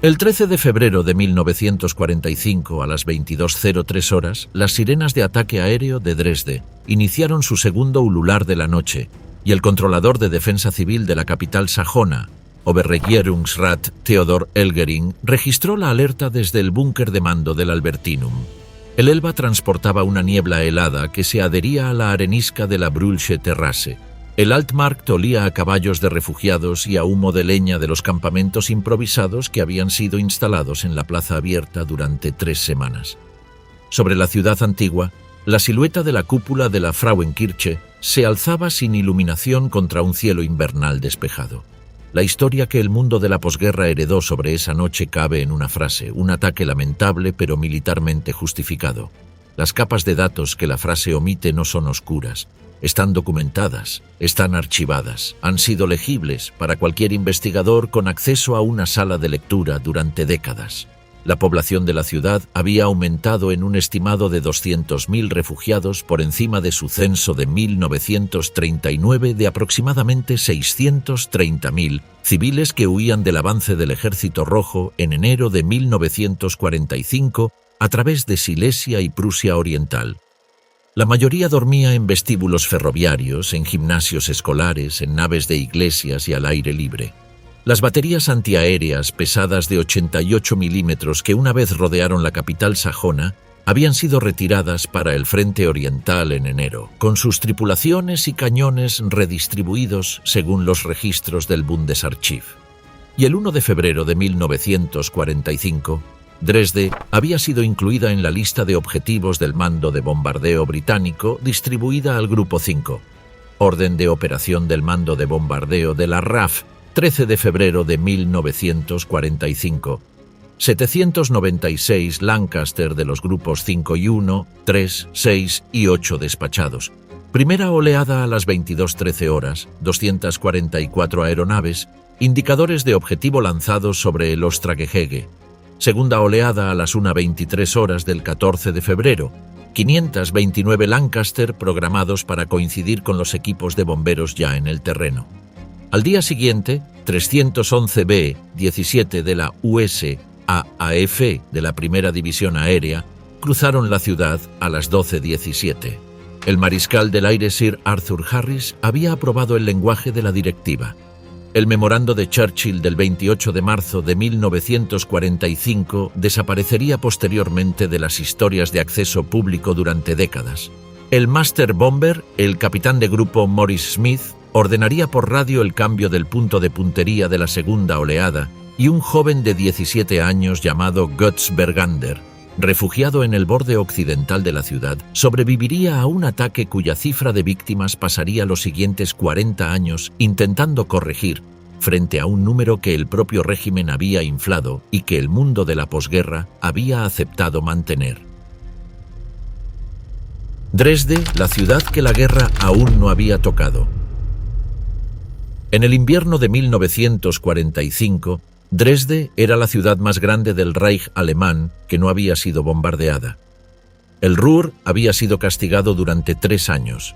El 13 de febrero de 1945, a las 22:03 horas, las sirenas de ataque aéreo de Dresde iniciaron su segundo ulular de la noche, y el controlador de defensa civil de la capital sajona, Oberregierungsrat Theodor Elgering, registró la alerta desde el búnker de mando del Albertinum. El Elba transportaba una niebla helada que se adhería a la arenisca de la Brühlsche Terrasse. El Altmarkt olía a caballos de refugiados y a humo de leña de los campamentos improvisados que habían sido instalados en la plaza abierta durante 3 semanas. Sobre la ciudad antigua, la silueta de la cúpula de la Frauenkirche se alzaba sin iluminación contra un cielo invernal despejado. La historia que el mundo de la posguerra heredó sobre esa noche cabe en una frase: un ataque lamentable pero militarmente justificado. Las capas de datos que la frase omite no son oscuras. Están documentadas, están archivadas, han sido legibles para cualquier investigador con acceso a una sala de lectura durante décadas. La población de la ciudad había aumentado en un estimado de 200.000 refugiados por encima de su censo de 1939 de aproximadamente 630.000 civiles que huían del avance del Ejército Rojo en enero de 1945 a través de Silesia y Prusia Oriental. La mayoría dormía en vestíbulos ferroviarios, en gimnasios escolares, en naves de iglesias y al aire libre. Las baterías antiaéreas pesadas de 88 milímetros que una vez rodearon la capital sajona habían sido retiradas para el frente oriental en enero, con sus tripulaciones y cañones redistribuidos según los registros del Bundesarchiv. Y el 1 de febrero de 1945, Dresde había sido incluida en la lista de objetivos del mando de bombardeo británico distribuida al Grupo 5. Orden de operación del mando de bombardeo de la RAF, 13 de febrero de 1945. 796 Lancaster de los grupos 5 y 1, 3, 6 y 8 despachados. Primera oleada a las 22:13 horas, 244 aeronaves, indicadores de objetivo lanzados sobre el Ostragehege. Segunda oleada a las 1:23 horas del 14 de febrero, 529 Lancaster programados para coincidir con los equipos de bomberos ya en el terreno. Al día siguiente, 311 B-17 de la USAAF de la Primera División Aérea cruzaron la ciudad a las 12:17. El mariscal del aire Sir Arthur Harris había aprobado el lenguaje de la directiva. El memorando de Churchill del 28 de marzo de 1945 desaparecería posteriormente de las historias de acceso público durante décadas. El Master Bomber, el capitán de grupo Morris Smith, ordenaría por radio el cambio del punto de puntería de la segunda oleada y un joven de 17 años llamado Götz Bergander, refugiado en el borde occidental de la ciudad, sobreviviría a un ataque cuya cifra de víctimas pasaría los siguientes 40 años intentando corregir frente a un número que el propio régimen había inflado y que el mundo de la posguerra había aceptado mantener. Dresde, la ciudad que la guerra aún no había tocado. En el invierno de 1945, Dresde era la ciudad más grande del Reich alemán que no había sido bombardeada. El Ruhr había sido castigado durante 3 años.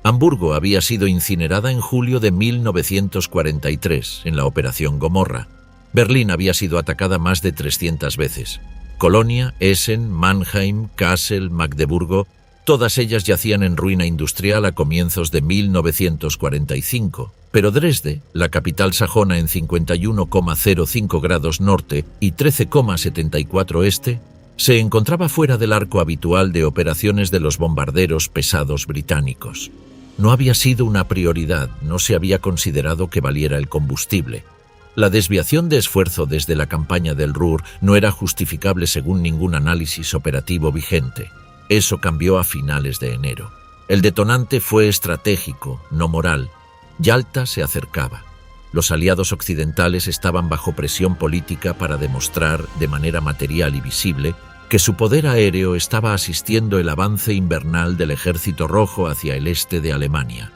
Hamburgo había sido incinerada en julio de 1943 en la Operación Gomorra. Berlín había sido atacada más de 300 veces. Colonia, Essen, Mannheim, Kassel, Magdeburgo, todas ellas yacían en ruina industrial a comienzos de 1945. Pero Dresde, la capital sajona en 51,05 grados norte y 13,74 este, se encontraba fuera del arco habitual de operaciones de los bombarderos pesados británicos. No había sido una prioridad, no se había considerado que valiera el combustible. La desviación de esfuerzo desde la campaña del Ruhr no era justificable según ningún análisis operativo vigente. Eso cambió a finales de enero. El detonante fue estratégico, no moral. Yalta se acercaba. Los aliados occidentales estaban bajo presión política para demostrar, de manera material y visible, que su poder aéreo estaba asistiendo el avance invernal del Ejército Rojo hacia el este de Alemania.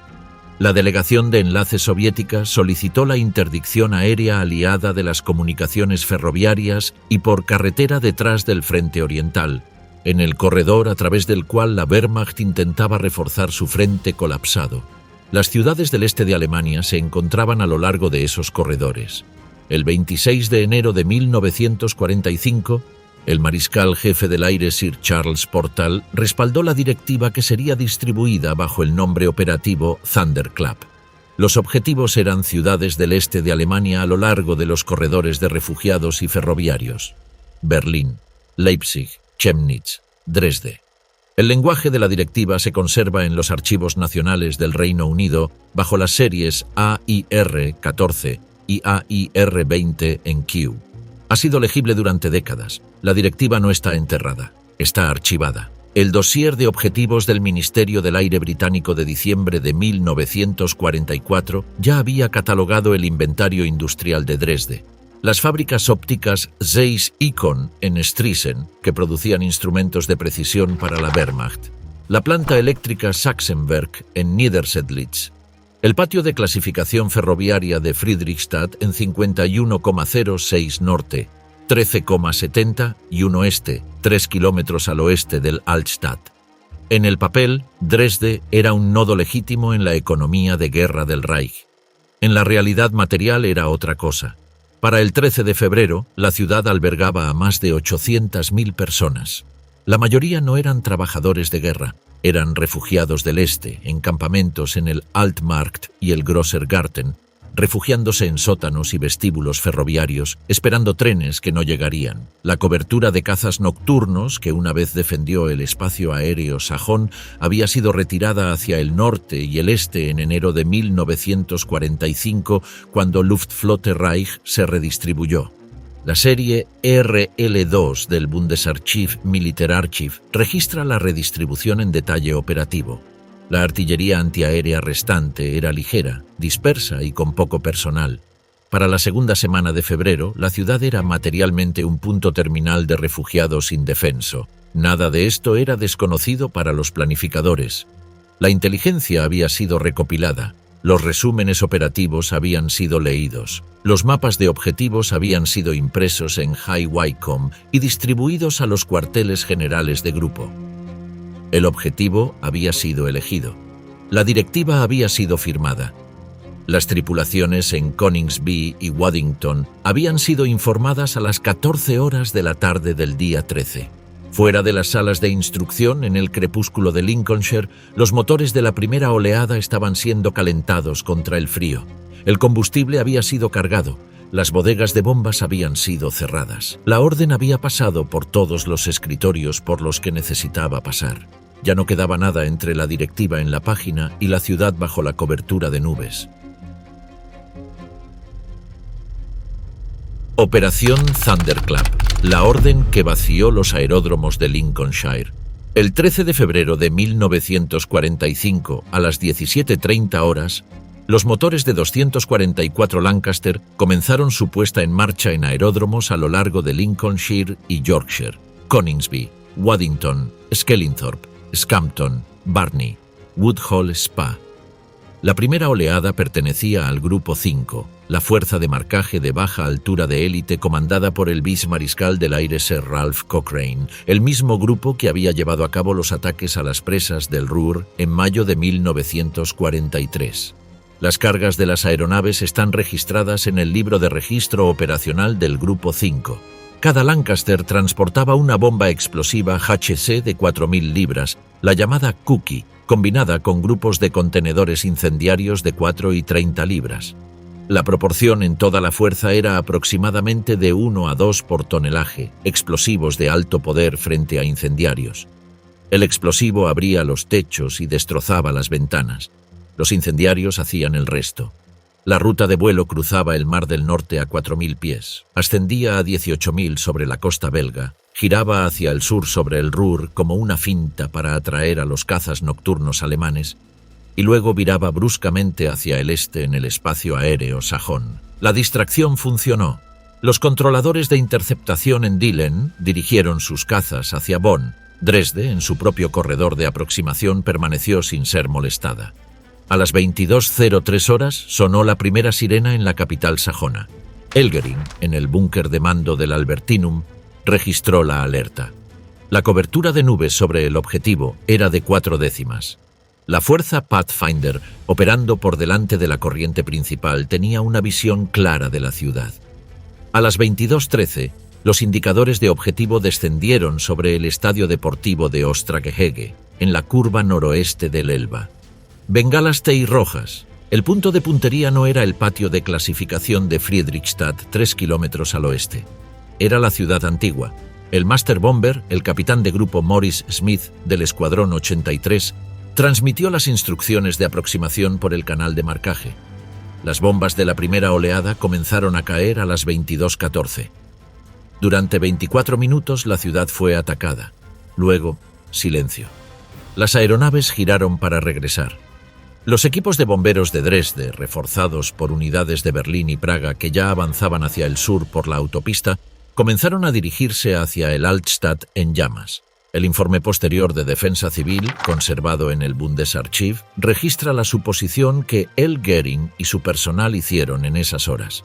La delegación de enlace soviética solicitó la interdicción aérea aliada de las comunicaciones ferroviarias y por carretera detrás del frente oriental, en el corredor a través del cual la Wehrmacht intentaba reforzar su frente colapsado. Las ciudades del este de Alemania se encontraban a lo largo de esos corredores. El 26 de enero de 1945, el mariscal jefe del aire Sir Charles Portal respaldó la directiva que sería distribuida bajo el nombre operativo Thunderclap. Los objetivos eran ciudades del este de Alemania a lo largo de los corredores de refugiados y ferroviarios: Berlín, Leipzig, Chemnitz, Dresde. El lenguaje de la directiva se conserva en los archivos nacionales del Reino Unido bajo las series AIR-14 y AIR-20 en Kew. Ha sido legible durante décadas. La directiva no está enterrada, está archivada. El dossier de objetivos del Ministerio del Aire británico de diciembre de 1944 ya había catalogado el inventario industrial de Dresde. Las fábricas ópticas Zeiss Ikon en Striesen, que producían instrumentos de precisión para la Wehrmacht. La planta eléctrica Sachsenwerk en Niedersedlitz. El patio de clasificación ferroviaria de Friedrichstadt en 51,06 norte, 13,70 y 1 este, 3 kilómetros al oeste del Altstadt. En el papel, Dresde era un nodo legítimo en la economía de guerra del Reich. En la realidad material era otra cosa. Para el 13 de febrero, la ciudad albergaba a más de 800.000 personas. La mayoría no eran trabajadores de guerra, eran refugiados del este, en campamentos en el Altmarkt y el Grosser-Garten, refugiándose en sótanos y vestíbulos ferroviarios, esperando trenes que no llegarían. La cobertura de cazas nocturnos, que una vez defendió el espacio aéreo sajón, había sido retirada hacia el norte y el este en enero de 1945, cuando Luftflotte Reich se redistribuyó. La serie RL2 del Bundesarchiv Militärarchiv registra la redistribución en detalle operativo. La artillería antiaérea restante era ligera, dispersa y con poco personal. Para la segunda semana de febrero, la ciudad era materialmente un punto terminal de refugiados indefenso. Nada de esto era desconocido para los planificadores. La inteligencia había sido recopilada. Los resúmenes operativos habían sido leídos. Los mapas de objetivos habían sido impresos en High Wycombe y distribuidos a los cuarteles generales de grupo. El objetivo había sido elegido. La directiva había sido firmada. Las tripulaciones en Coningsby y Waddington habían sido informadas a las 14 horas de la tarde del día 13. Fuera de las salas de instrucción, en el crepúsculo de Lincolnshire, los motores de la primera oleada estaban siendo calentados contra el frío. El combustible había sido cargado. Las bodegas de bombas habían sido cerradas. La orden había pasado por todos los escritorios por los que necesitaba pasar. Ya no quedaba nada entre la directiva en la página y la ciudad bajo la cobertura de nubes. Operación Thunderclap, la orden que vació los aeródromos de Lincolnshire. El 13 de febrero de 1945, a las 17:30 horas, los motores de 244 Lancaster comenzaron su puesta en marcha en aeródromos a lo largo de Lincolnshire y Yorkshire, Coningsby, Waddington, Skellingthorpe, Scampton, Barney, Woodhall Spa. La primera oleada pertenecía al Grupo 5, la fuerza de marcaje de baja altura de élite comandada por el vicemariscal del aire Sir Ralph Cochrane, el mismo grupo que había llevado a cabo los ataques a las presas del Ruhr en mayo de 1943. Las cargas de las aeronaves están registradas en el libro de registro operacional del Grupo 5. Cada Lancaster transportaba una bomba explosiva HC de 4.000 libras, la llamada Cookie, combinada con grupos de contenedores incendiarios de 4 y 30 libras. La proporción en toda la fuerza era aproximadamente de 1 a 2 por tonelaje, explosivos de alto poder frente a incendiarios. El explosivo abría los techos y destrozaba las ventanas. Los incendiarios hacían el resto. La ruta de vuelo cruzaba el Mar del Norte a 4.000 pies, ascendía a 18.000 sobre la costa belga, giraba hacia el sur sobre el Ruhr como una finta para atraer a los cazas nocturnos alemanes, y luego viraba bruscamente hacia el este en el espacio aéreo sajón. La distracción funcionó. Los controladores de interceptación en Dillingen dirigieron sus cazas hacia Bonn. Dresde, en su propio corredor de aproximación, permaneció sin ser molestada. A las 22:03 horas sonó la primera sirena en la capital sajona. Elgering, en el búnker de mando del Albertinum, registró la alerta. La cobertura de nubes sobre el objetivo era de 4 décimas. La fuerza Pathfinder, operando por delante de la corriente principal, tenía una visión clara de la ciudad. A las 22:13, los indicadores de objetivo descendieron sobre el estadio deportivo de Ostragehege, en la curva noroeste del Elba. Bengalas TI rojas. El punto de puntería no era el patio de clasificación de Friedrichstadt, 3 kilómetros al oeste. Era la ciudad antigua. El Master Bomber, el capitán de grupo Morris Smith del Escuadrón 83, transmitió las instrucciones de aproximación por el canal de marcaje. Las bombas de la primera oleada comenzaron a caer a las 22:14. Durante 24 minutos la ciudad fue atacada. Luego, silencio. Las aeronaves giraron para regresar. Los equipos de bomberos de Dresde, reforzados por unidades de Berlín y Praga que ya avanzaban hacia el sur por la autopista, comenzaron a dirigirse hacia el Altstadt en llamas. El informe posterior de Defensa Civil, conservado en el Bundesarchiv, registra la suposición que El Goering y su personal hicieron en esas horas.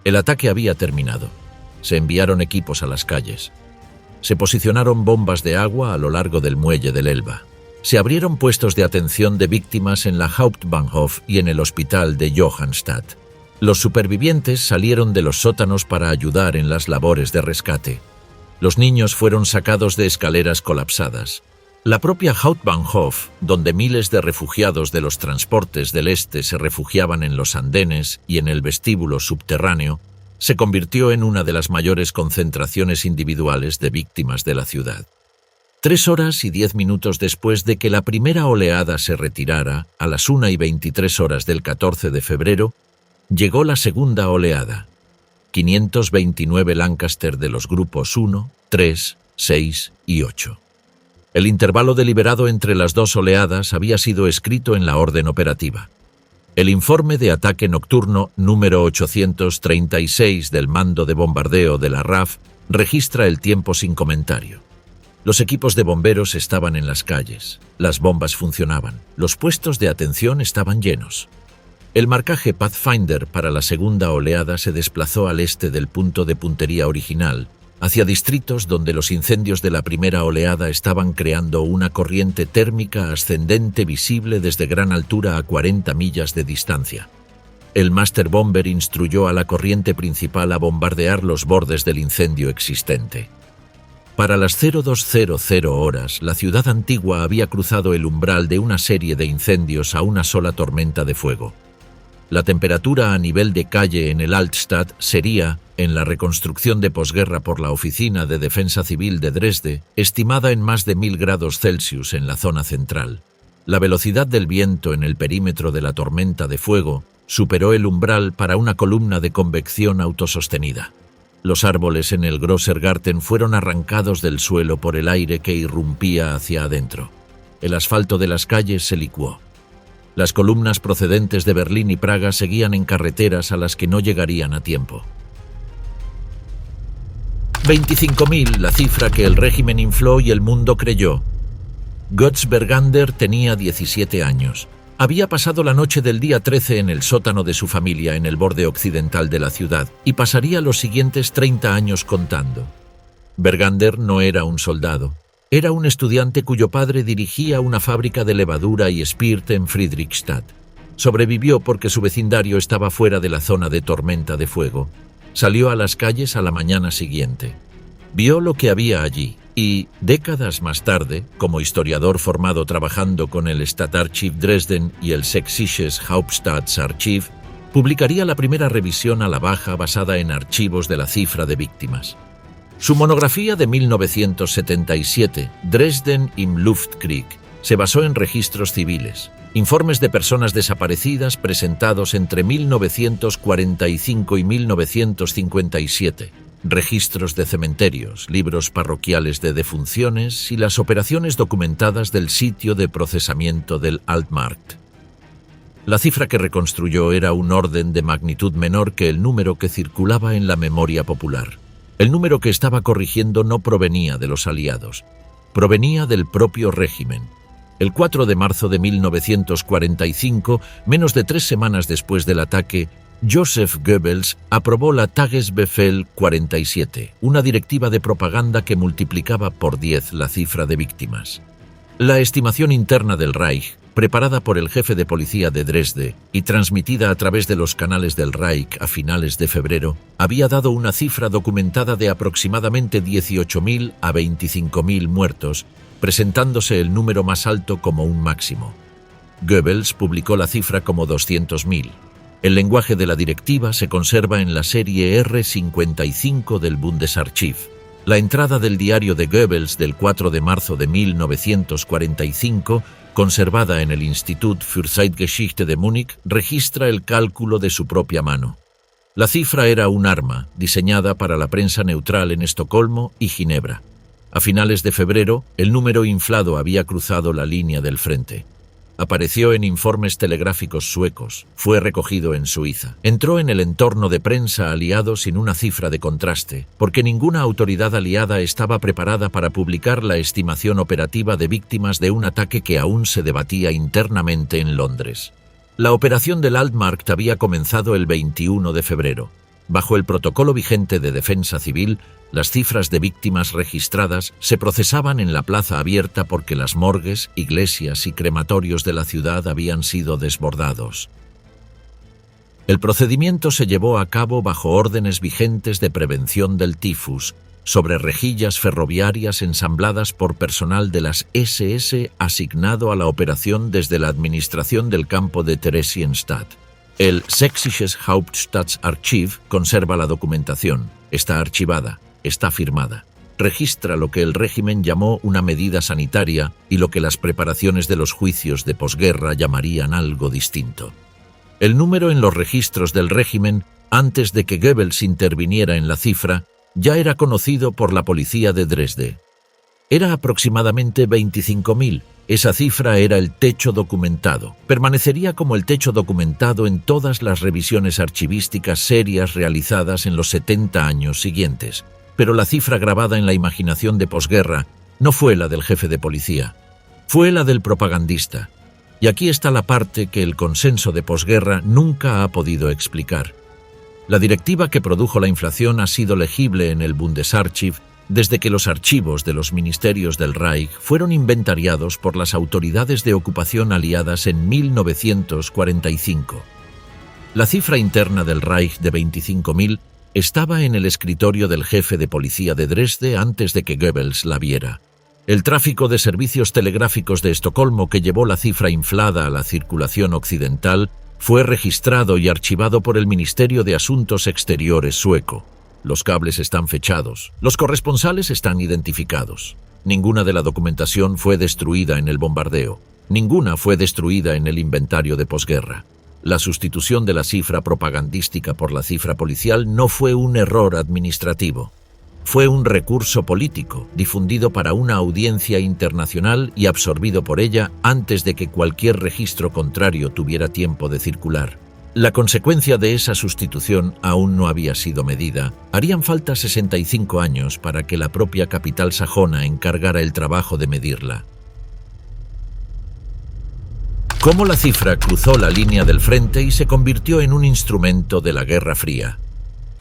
El ataque había terminado. Se enviaron equipos a las calles. Se posicionaron bombas de agua a lo largo del muelle del Elba. Se abrieron puestos de atención de víctimas en la Hauptbahnhof y en el hospital de Johannstadt. Los supervivientes salieron de los sótanos para ayudar en las labores de rescate. Los niños fueron sacados de escaleras colapsadas. La propia Hauptbahnhof, donde miles de refugiados de los transportes del este se refugiaban en los andenes y en el vestíbulo subterráneo, se convirtió en una de las mayores concentraciones individuales de víctimas de la ciudad. 3 horas y 10 minutos después de que la primera oleada se retirara, a las 1:23 del 14 de febrero, llegó la segunda oleada. 529 Lancaster de los grupos 1, 3, 6 y 8. El intervalo deliberado entre las dos oleadas había sido escrito en la orden operativa. El informe de ataque nocturno número 836 del mando de bombardeo de la RAF registra el tiempo sin comentario. Los equipos de bomberos estaban en las calles, las bombas funcionaban, los puestos de atención estaban llenos. El marcaje Pathfinder para la segunda oleada se desplazó al este del punto de puntería original, hacia distritos donde los incendios de la primera oleada estaban creando una corriente térmica ascendente visible desde gran altura a 40 millas de distancia. El Master Bomber instruyó a la corriente principal a bombardear los bordes del incendio existente. Para las 02:00 horas, la ciudad antigua había cruzado el umbral de una serie de incendios a una sola tormenta de fuego. La temperatura a nivel de calle en el Altstadt sería, en la reconstrucción de posguerra por la Oficina de Defensa Civil de Dresde, estimada en más de 1000 grados Celsius en la zona central. La velocidad del viento en el perímetro de la tormenta de fuego superó el umbral para una columna de convección autosostenida. Los árboles en el Grosser Garten fueron arrancados del suelo por el aire que irrumpía hacia adentro. El asfalto de las calles se licuó. Las columnas procedentes de Berlín y Praga seguían en carreteras a las que no llegarían a tiempo. 25.000, la cifra que el régimen infló y el mundo creyó. Götz Bergander tenía 17 años. Había pasado la noche del día 13 en el sótano de su familia en el borde occidental de la ciudad y pasaría los siguientes 30 años contando. Bergander no era un soldado. Era un estudiante cuyo padre dirigía una fábrica de levadura y spirt en Friedrichstadt. Sobrevivió porque su vecindario estaba fuera de la zona de tormenta de fuego. Salió a las calles a la mañana siguiente. Vio lo que había allí y, décadas más tarde, como historiador formado trabajando con el Stadtarchiv Dresden y el Sächsisches Hauptstaatsarchiv, publicaría la primera revisión a la baja basada en archivos de la cifra de víctimas. Su monografía de 1977, Dresden im Luftkrieg, se basó en registros civiles, informes de personas desaparecidas presentados entre 1945 y 1957, registros de cementerios, libros parroquiales de defunciones y las operaciones documentadas del sitio de procesamiento del Altmarkt. La cifra que reconstruyó era un orden de magnitud menor que el número que circulaba en la memoria popular. El número que estaba corrigiendo no provenía de los aliados, provenía del propio régimen. El 4 de marzo de 1945, menos de 3 semanas después del ataque, Joseph Goebbels aprobó la Tagesbefehl 47, una directiva de propaganda que multiplicaba por 10 la cifra de víctimas. La estimación interna del Reich preparada por el jefe de policía de Dresde y transmitida a través de los canales del Reich a finales de febrero, había dado una cifra documentada de aproximadamente 18.000 a 25.000 muertos, presentándose el número más alto como un máximo. Goebbels publicó la cifra como 200.000. El lenguaje de la directiva se conserva en la serie R55 del Bundesarchiv. La entrada del diario de Goebbels del 4 de marzo de 1945, conservada en el Institut für Zeitgeschichte de Múnich, registra el cálculo de su propia mano. La cifra era un arma, diseñada para la prensa neutral en Estocolmo y Ginebra. A finales de febrero, el número inflado había cruzado la línea del frente. Apareció en informes telegráficos suecos, fue recogido en Suiza. Entró en el entorno de prensa aliado sin una cifra de contraste, porque ninguna autoridad aliada estaba preparada para publicar la estimación operativa de víctimas de un ataque que aún se debatía internamente en Londres. La operación del Altmarkt había comenzado el 21 de febrero. Bajo el protocolo vigente de defensa civil, las cifras de víctimas registradas se procesaban en la plaza abierta porque las morgues, iglesias y crematorios de la ciudad habían sido desbordados. El procedimiento se llevó a cabo bajo órdenes vigentes de prevención del tifus, sobre rejillas ferroviarias ensambladas por personal de las SS asignado a la operación desde la administración del campo de Theresienstadt. El Sächsisches Hauptstaatsarchiv conserva la documentación, está archivada, está firmada. Registra lo que el régimen llamó una medida sanitaria y lo que las preparaciones de los juicios de posguerra llamarían algo distinto. El número en los registros del régimen, antes de que Goebbels interviniera en la cifra, ya era conocido por la policía de Dresde. Era aproximadamente 25.000. Esa cifra era el techo documentado. Permanecería como el techo documentado en todas las revisiones archivísticas serias realizadas en los 70 años siguientes. Pero la cifra grabada en la imaginación de posguerra no fue la del jefe de policía, fue la del propagandista. Y aquí está la parte que el consenso de posguerra nunca ha podido explicar. La directiva que produjo la inflación ha sido legible en el Bundesarchiv desde que los archivos de los ministerios del Reich fueron inventariados por las autoridades de ocupación aliadas en 1945. La cifra interna del Reich de 25.000 estaba en el escritorio del jefe de policía de Dresde antes de que Goebbels la viera. El tráfico de servicios telegráficos de Estocolmo que llevó la cifra inflada a la circulación occidental fue registrado y archivado por el Ministerio de Asuntos Exteriores sueco. Los cables están fechados, los corresponsales están identificados. Ninguna de la documentación fue destruida en el bombardeo, ninguna fue destruida en el inventario de posguerra. La sustitución de la cifra propagandística por la cifra policial no fue un error administrativo. Fue un recurso político, difundido para una audiencia internacional y absorbido por ella antes de que cualquier registro contrario tuviera tiempo de circular. La consecuencia de esa sustitución aún no había sido medida. Harían falta 65 años para que la propia capital sajona encargara el trabajo de medirla. Cómo la cifra cruzó la línea del frente y se convirtió en un instrumento de la Guerra Fría.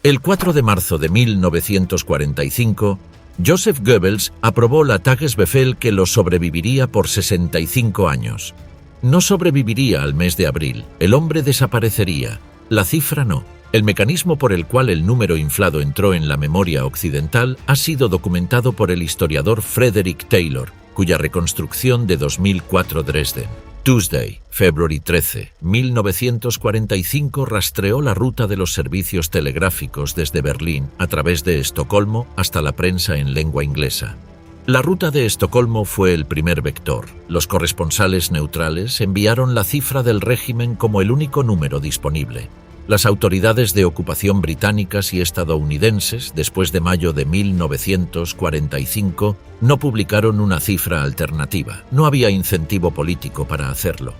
El 4 de marzo de 1945, Joseph Goebbels aprobó la Tagesbefehl que lo sobreviviría por 65 años. No sobreviviría al mes de abril, el hombre desaparecería, la cifra no. El mecanismo por el cual el número inflado entró en la memoria occidental ha sido documentado por el historiador Frederick Taylor, cuya reconstrucción de 2004 Dresden. Tuesday, February 13, 1945 rastreó la ruta de los servicios telegráficos desde Berlín a través de Estocolmo hasta la prensa en lengua inglesa. La ruta de Estocolmo fue el primer vector. Los corresponsales neutrales enviaron la cifra del régimen como el único número disponible. Las autoridades de ocupación británicas y estadounidenses, después de mayo de 1945, no publicaron una cifra alternativa. No había incentivo político para hacerlo.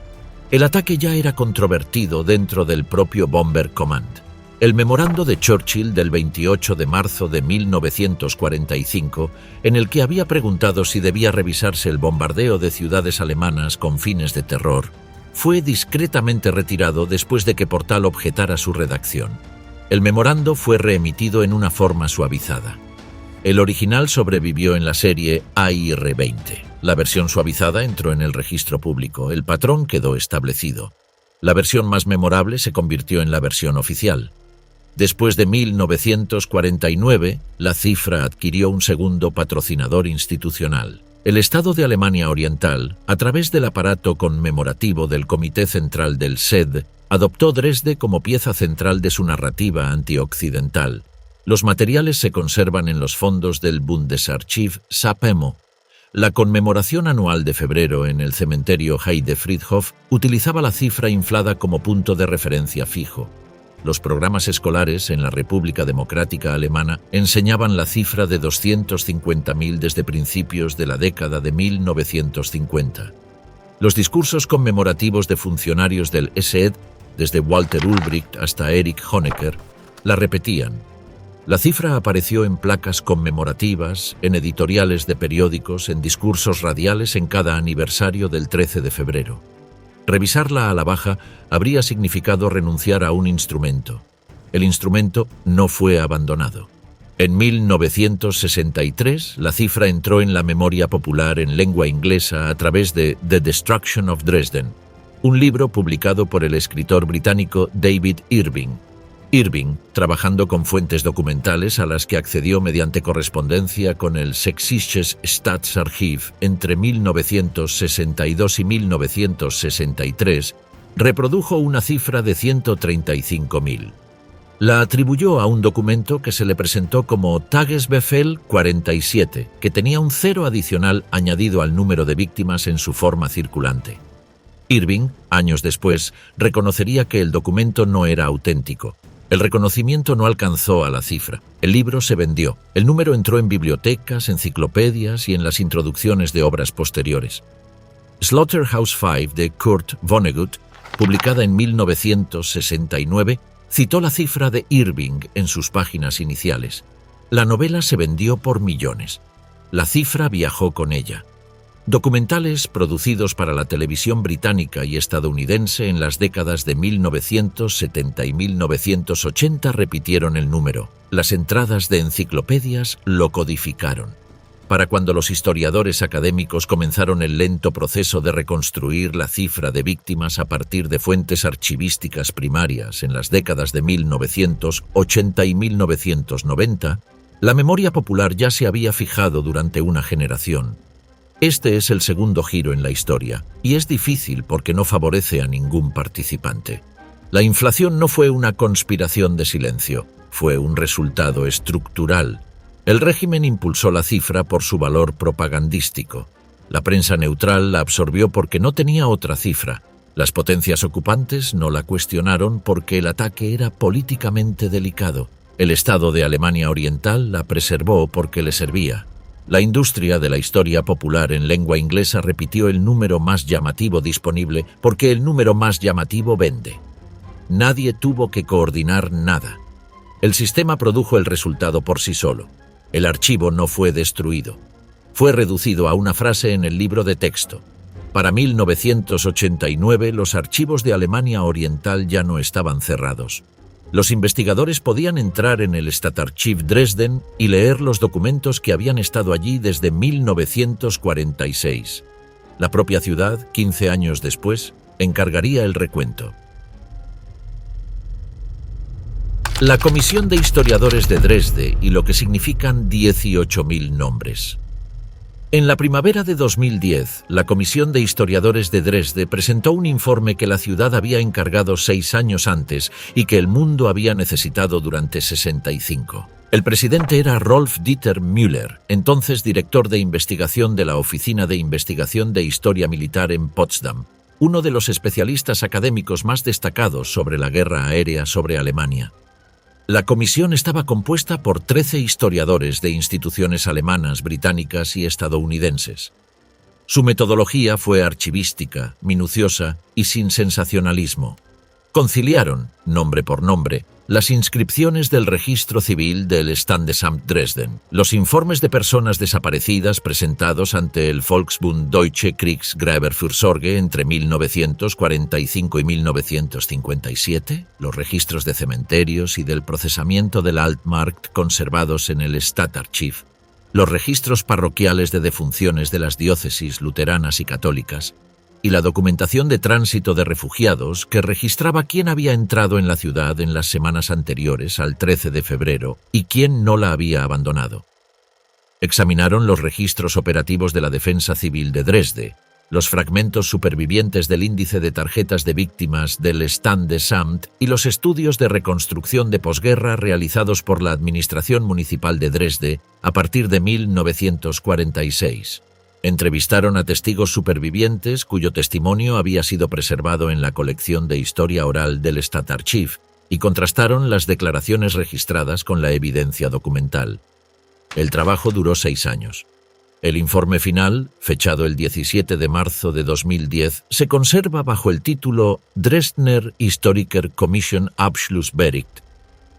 El ataque ya era controvertido dentro del propio Bomber Command. El memorando de Churchill del 28 de marzo de 1945, en el que había preguntado si debía revisarse el bombardeo de ciudades alemanas con fines de terror, fue discretamente retirado después de que Portal objetara su redacción. El memorando fue reemitido en una forma suavizada. El original sobrevivió en la serie AIR-20. La versión suavizada entró en el registro público. El patrón quedó establecido. La versión más memorable se convirtió en la versión oficial. Después de 1949, la cifra adquirió un segundo patrocinador institucional. El Estado de Alemania Oriental, a través del aparato conmemorativo del Comité Central del SED, adoptó Dresde como pieza central de su narrativa antioccidental. Los materiales se conservan en los fondos del Bundesarchiv Sapemo. La conmemoración anual de febrero en el cementerio Heidefriedhof utilizaba la cifra inflada como punto de referencia fijo. Los programas escolares en la República Democrática Alemana enseñaban la cifra de 250.000 desde principios de la década de 1950. Los discursos conmemorativos de funcionarios del SED, desde Walter Ulbricht hasta Erich Honecker, la repetían. La cifra apareció en placas conmemorativas, en editoriales de periódicos, en discursos radiales en cada aniversario del 13 de febrero. Revisarla a la baja habría significado renunciar a un instrumento. El instrumento no fue abandonado. En 1963, la cifra entró en la memoria popular en lengua inglesa a través de The Destruction of Dresden, un libro publicado por el escritor británico David Irving. Irving, trabajando con fuentes documentales a las que accedió mediante correspondencia con el Sächsisches Staatsarchiv entre 1962 y 1963, reprodujo una cifra de 135.000. La atribuyó a un documento que se le presentó como Tagesbefehl 47, que tenía un 0 adicional añadido al número de víctimas en su forma circulante. Irving, años después, reconocería que el documento no era auténtico. El reconocimiento no alcanzó a la cifra. El libro se vendió. El número entró en bibliotecas, enciclopedias y en las introducciones de obras posteriores. Slaughterhouse-Five de Kurt Vonnegut, publicada en 1969, citó la cifra de Irving en sus páginas iniciales. La novela se vendió por millones. La cifra viajó con ella. Documentales producidos para la televisión británica y estadounidense en las décadas de 1970 y 1980 repitieron el número. Las entradas de enciclopedias lo codificaron. Para cuando los historiadores académicos comenzaron el lento proceso de reconstruir la cifra de víctimas a partir de fuentes archivísticas primarias en las décadas de 1980 y 1990, la memoria popular ya se había fijado durante una generación. Este es el segundo giro en la historia, y es difícil porque no favorece a ningún participante. La inflación no fue una conspiración de silencio, fue un resultado estructural. El régimen impulsó la cifra por su valor propagandístico. La prensa neutral la absorbió porque no tenía otra cifra. Las potencias ocupantes no la cuestionaron porque el ataque era políticamente delicado. El Estado de Alemania Oriental la preservó porque le servía. La industria de la historia popular en lengua inglesa repitió el número más llamativo disponible porque el número más llamativo vende. Nadie tuvo que coordinar nada. El sistema produjo el resultado por sí solo. El archivo no fue destruido. Fue reducido a una frase en el libro de texto. Para 1989, los archivos de Alemania Oriental ya no estaban cerrados. Los investigadores podían entrar en el Stadtarchiv Dresden y leer los documentos que habían estado allí desde 1946. La propia ciudad, 15 años después, encargaría el recuento. La Comisión de Historiadores de Dresde y lo que significan 18.000 nombres. En la primavera de 2010, la Comisión de Historiadores de Dresde presentó un informe que la ciudad había encargado 6 años antes y que el mundo había necesitado durante 65. El presidente era Rolf Dieter Müller, entonces director de investigación de la Oficina de Investigación de Historia Militar en Potsdam, uno de los especialistas académicos más destacados sobre la guerra aérea sobre Alemania. La comisión estaba compuesta por 13 historiadores de instituciones alemanas, británicas y estadounidenses. Su metodología fue archivística, minuciosa y sin sensacionalismo. Conciliaron, nombre por nombre, las inscripciones del registro civil del Standesamt Dresden, los informes de personas desaparecidas presentados ante el Volksbund Deutsche Kriegsgräberfürsorge entre 1945 y 1957, los registros de cementerios y del procesamiento del Altmarkt conservados en el Stadtarchiv, los registros parroquiales de defunciones de las diócesis luteranas y católicas, y la documentación de tránsito de refugiados que registraba quién había entrado en la ciudad en las semanas anteriores al 13 de febrero y quién no la había abandonado. Examinaron los registros operativos de la Defensa Civil de Dresde, los fragmentos supervivientes del índice de tarjetas de víctimas del Standesamt y los estudios de reconstrucción de posguerra realizados por la Administración Municipal de Dresde a partir de 1946. Entrevistaron a testigos supervivientes cuyo testimonio había sido preservado en la colección de historia oral del Stadtarchiv y contrastaron las declaraciones registradas con la evidencia documental. El trabajo duró 6 años. El informe final, fechado el 17 de marzo de 2010, se conserva bajo el título Dresdner Historiker Commission Abschlussbericht.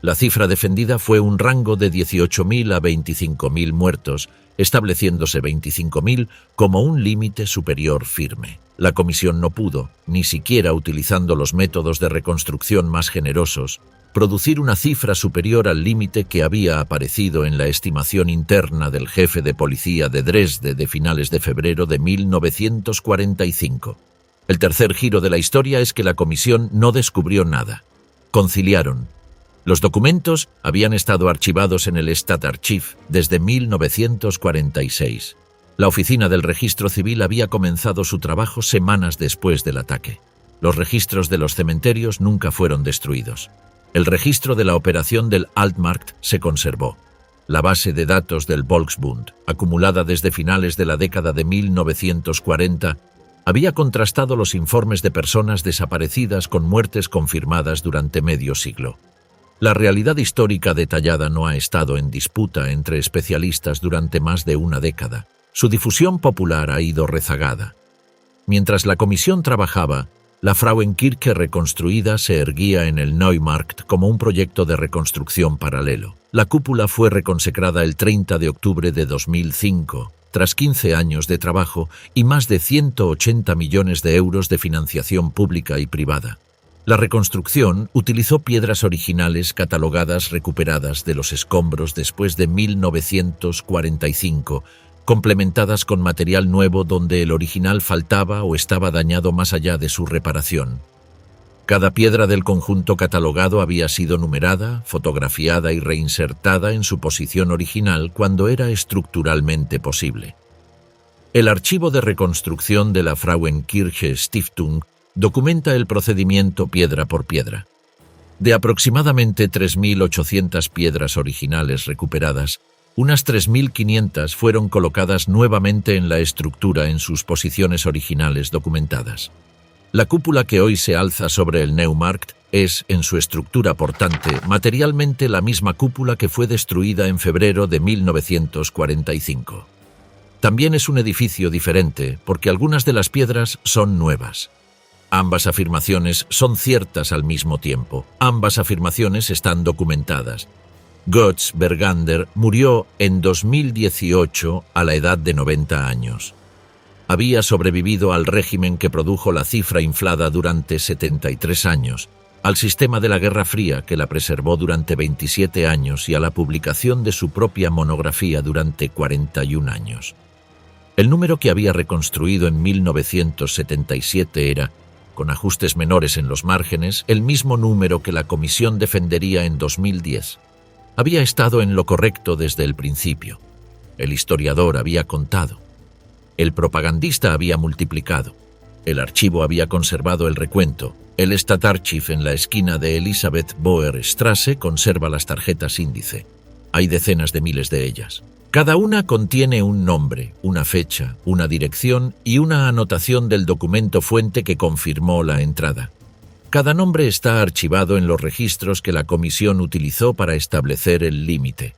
La cifra defendida fue un rango de 18.000 a 25.000 muertos, estableciéndose 25.000 como un límite superior firme. La comisión no pudo, ni siquiera utilizando los métodos de reconstrucción más generosos, producir una cifra superior al límite que había aparecido en la estimación interna del jefe de policía de Dresde de finales de febrero de 1945. El tercer giro de la historia es que la comisión no descubrió nada. Conciliaron. Los documentos habían estado archivados en el Stadtarchiv desde 1946. La oficina del registro civil había comenzado su trabajo semanas después del ataque. Los registros de los cementerios nunca fueron destruidos. El registro de la operación del Altmarkt se conservó. La base de datos del Volksbund, acumulada desde finales de la década de 1940, había contrastado los informes de personas desaparecidas con muertes confirmadas durante medio siglo. La realidad histórica detallada no ha estado en disputa entre especialistas durante más de una década. Su difusión popular ha ido rezagada. Mientras la comisión trabajaba, la Frauenkirche reconstruida se erguía en el Neumarkt como un proyecto de reconstrucción paralelo. La cúpula fue reconsecrada el 30 de octubre de 2005, tras 15 años de trabajo y más de 180 millones de euros de financiación pública y privada. La reconstrucción utilizó piedras originales catalogadas recuperadas de los escombros después de 1945, complementadas con material nuevo donde el original faltaba o estaba dañado más allá de su reparación. Cada piedra del conjunto catalogado había sido numerada, fotografiada y reinsertada en su posición original cuando era estructuralmente posible. El archivo de reconstrucción de la Frauenkirche Stiftung documenta el procedimiento piedra por piedra. De aproximadamente 3.800 piedras originales recuperadas, unas 3.500 fueron colocadas nuevamente en la estructura en sus posiciones originales documentadas. La cúpula que hoy se alza sobre el Neumarkt es, en su estructura portante, materialmente la misma cúpula que fue destruida en febrero de 1945. También es un edificio diferente porque algunas de las piedras son nuevas. Ambas afirmaciones son ciertas al mismo tiempo. Ambas afirmaciones están documentadas. Götz Bergander murió en 2018 a la edad de 90 años. Había sobrevivido al régimen que produjo la cifra inflada durante 73 años, al sistema de la Guerra Fría que la preservó durante 27 años y a la publicación de su propia monografía durante 41 años. El número que había reconstruido en 1977 era, con ajustes menores en los márgenes, el mismo número que la comisión defendería en 2010. Había estado en lo correcto desde el principio. El historiador había contado. El propagandista había multiplicado. El archivo había conservado el recuento. El Stadtarchiv en la esquina de Elisabeth Boer Strasse conserva las tarjetas índice. Hay decenas de miles de ellas. Cada una contiene un nombre, una fecha, una dirección y una anotación del documento fuente que confirmó la entrada. Cada nombre está archivado en los registros que la comisión utilizó para establecer el límite.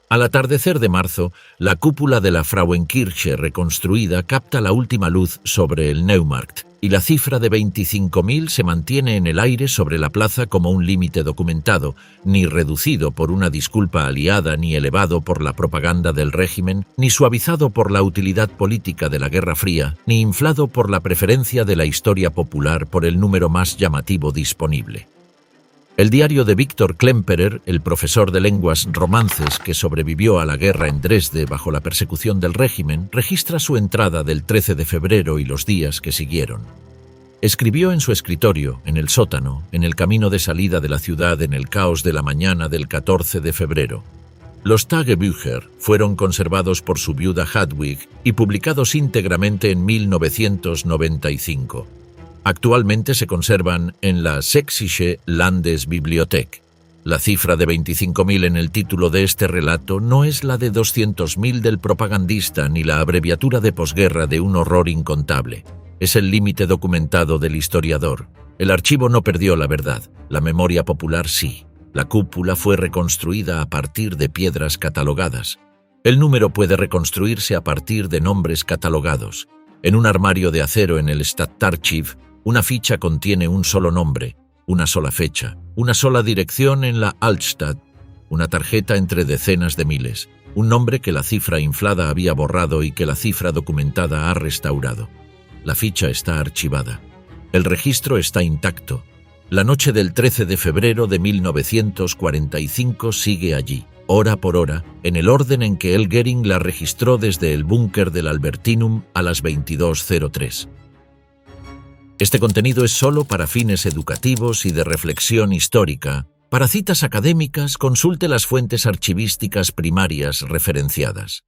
Al atardecer de marzo, la cúpula de la Frauenkirche reconstruida capta la última luz sobre el Neumarkt y la cifra de 25.000 se mantiene en el aire sobre la plaza como un límite documentado, ni reducido por una disculpa aliada, ni elevado por la propaganda del régimen, ni suavizado por la utilidad política de la Guerra Fría, ni inflado por la preferencia de la historia popular por el número más llamativo disponible. El diario de Víctor Klemperer, el profesor de lenguas romances que sobrevivió a la guerra en Dresde bajo la persecución del régimen, registra su entrada del 13 de febrero y los días que siguieron. Escribió en su escritorio, en el sótano, en el camino de salida de la ciudad en el caos de la mañana del 14 de febrero. Los Tagebücher fueron conservados por su viuda Hadwig y publicados íntegramente en 1995. Actualmente se conservan en la Sächsische Landesbibliothek. La cifra de 25.000 en el título de este relato no es la de 200.000 del propagandista ni la abreviatura de posguerra de un horror incontable. Es el límite documentado del historiador. El archivo no perdió la verdad, la memoria popular sí. La cúpula fue reconstruida a partir de piedras catalogadas. El número puede reconstruirse a partir de nombres catalogados. En un armario de acero en el Stadtarchiv, una ficha contiene un solo nombre, una sola fecha, una sola dirección en la Altstadt, una tarjeta entre decenas de miles, un nombre que la cifra inflada había borrado y que la cifra documentada ha restaurado. La ficha está archivada. El registro está intacto. La noche del 13 de febrero de 1945 sigue allí, hora por hora, en el orden en que el Goering la registró desde el búnker del Albertinum a las 22:03. Este contenido es solo para fines educativos y de reflexión histórica. Para citas académicas, consulte las fuentes archivísticas primarias referenciadas.